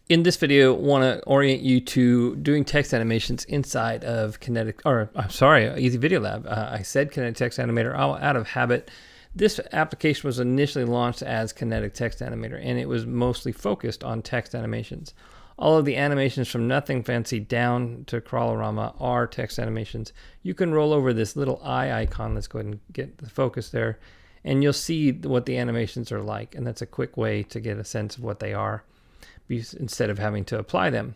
In this video, I want to orient you to doing text animations inside of Easy Video Lab. I said Kinetic Text Animator out of habit. This application was initially launched as Kinetic Text Animator, and it was mostly focused on text animations. All of the animations from Nothing Fancy down to Crawlorama are text animations. You can roll over this little eye icon. Let's go ahead and get the focus there, and you'll see what the animations are like, and that's a quick way to get a sense of what they are instead of having to apply them.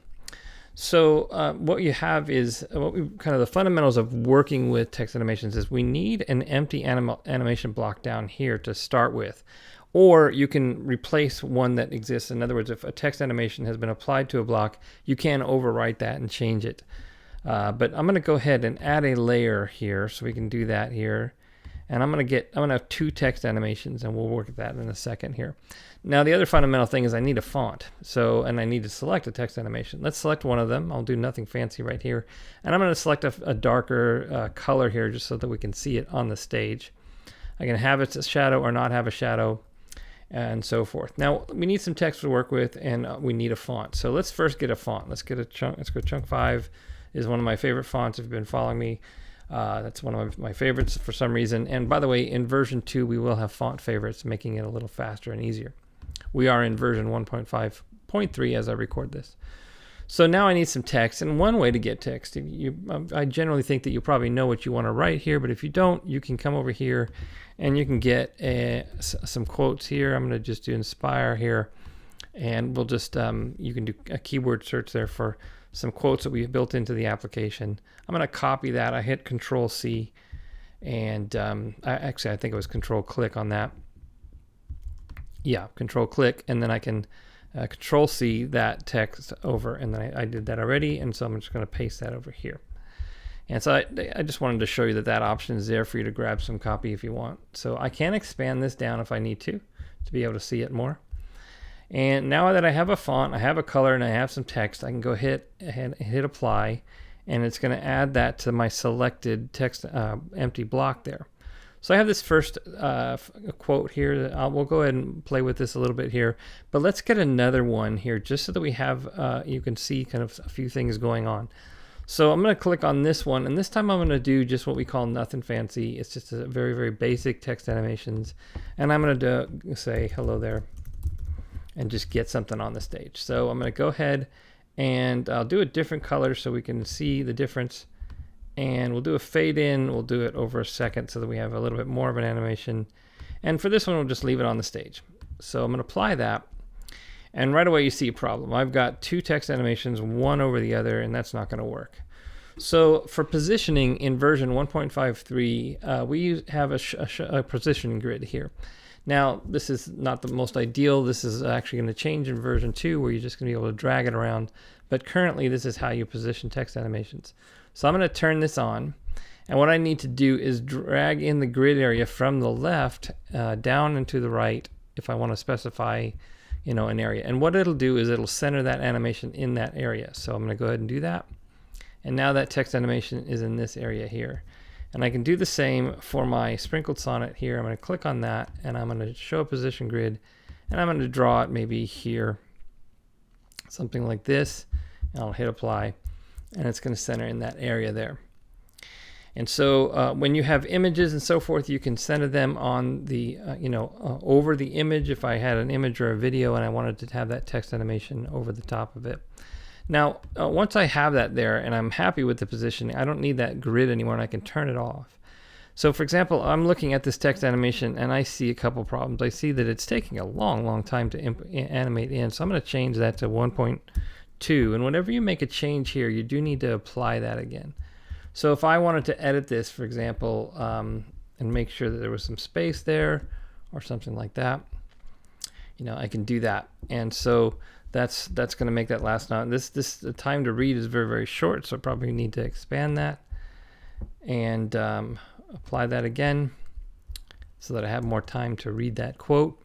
So what you have is kind of the fundamentals of working with text animations is we need an empty animation block down here to start with, or you can replace one that exists. In other words, if a text animation has been applied to a block, you can overwrite that and change it. But I'm going to go ahead and add a layer here, so we can do that here. And I'm going to have two text animations, and we'll work at that in a second here. Now, the other fundamental thing is I need a font. And I need to select a text animation. Let's select one of them. I'll do Nothing Fancy right here. And I'm going to select a darker color here just so that we can see it on the stage. I can have it a shadow or not have a shadow, and so forth. Now, we need some text to work with, and we need a font. So let's first get a font. Let's get a chunk. Let's go Chunk 5 is one of my favorite fonts if you've been following me. That's one of my favorites for some reason. And by the way, in version 2, we will have font favorites, making it a little faster and easier. We are in version 1.5.3 as I record this. So now I need some text. And one way to get text, I generally think that you probably know what you want to write here, but if you don't, you can come over here and you can get some quotes here. I'm going to just do inspire here. And we'll just, you can do a keyword search there for some quotes that we've built into the application. I'm going to copy that. I hit Control C, and I think it was Control click on that. Yeah, Control click, and then I can Control C that text over, and then I did that already, and so I'm just going to paste that over here. And so I just wanted to show you that option is there for you to grab some copy if you want. So I can expand this down if I need to be able to see it more. And now that I have a font, I have a color, and I have some text, I can go hit apply, and it's going to add that to my selected text empty block there. So I have this first quote here. We'll go ahead and play with this a little bit here, but let's get another one here just so that we have, you can see kind of a few things going on. So I'm going to click on this one, and this time I'm going to do just what we call Nothing Fancy. It's just a very, very basic text animations, and I'm going to say hello there and just get something on the stage. So I'm going to go ahead and I'll do a different color so we can see the difference. And we'll do a fade in. We'll do it over a second so that we have a little bit more of an animation. And for this one, we'll just leave it on the stage. So I'm going to apply that. And right away, you see a problem. I've got two text animations, one over the other, and that's not going to work. So for positioning in version 1.53, we have a positioning grid here. Now, this is not the most ideal. This is actually going to change in version 2 where you're just going to be able to drag it around. But currently, this is how you position text animations. So I'm going to turn this on. And what I need to do is drag in the grid area from the left down and to the right if I want to specify, an area. And what it'll do is it'll center that animation in that area. So I'm going to go ahead and do that. And now that text animation is in this area here. And I can do the same for my sprinkled sonnet here. I'm going to click on that, and I'm going to show a position grid, and I'm going to draw it maybe here, something like this, and I'll hit apply, and it's going to center in that area there. And so when you have images and so forth, you can center them on the, over the image. If I had an image or a video and I wanted to have that text animation over the top of it. Now, once I have that there and I'm happy with the positioning, I don't need that grid anymore, and I can turn it off. So for example, I'm looking at this text animation and I see a couple problems. I see that it's taking a long, long time to animate in. So I'm going to change that to 1.2. And whenever you make a change here, you do need to apply that again. So if I wanted to edit this, for example, and make sure that there was some space there or something like that, I can do that. And so that's going to make that last note. The time to read is very, very short, so I probably need to expand that and apply that again so that I have more time to read that quote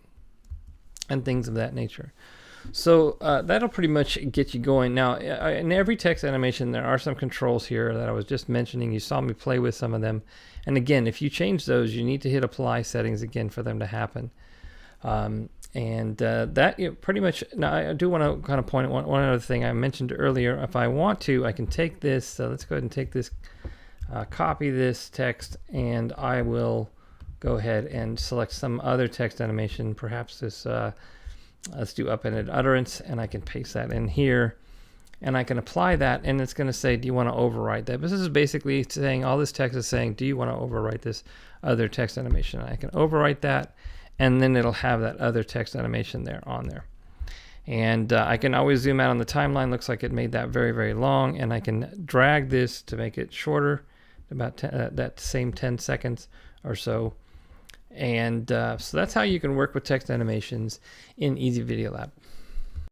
and things of that nature. So that'll pretty much get you going. Now, in every text animation, there are some controls here that I was just mentioning. You saw me play with some of them. And again, if you change those, you need to hit apply settings again for them to happen. And that pretty much. Now I do want to kind of point out one other thing I mentioned earlier. If I want to, I can take this. So let's go ahead and take this, copy this text, and I will go ahead and select some other text animation. Perhaps this. Let's do upended utterance, and I can paste that in here. And I can apply that, and it's going to say, do you want to overwrite that? This is basically saying, all this text is saying, do you want to overwrite this other text animation? And I can overwrite that, and then it'll have that other text animation there on there. And I can always zoom out on the timeline. Looks like it made that very, very long, and I can drag this to make it shorter, about that same 10 seconds or so. And so that's how you can work with text animations in Easy Video Lab.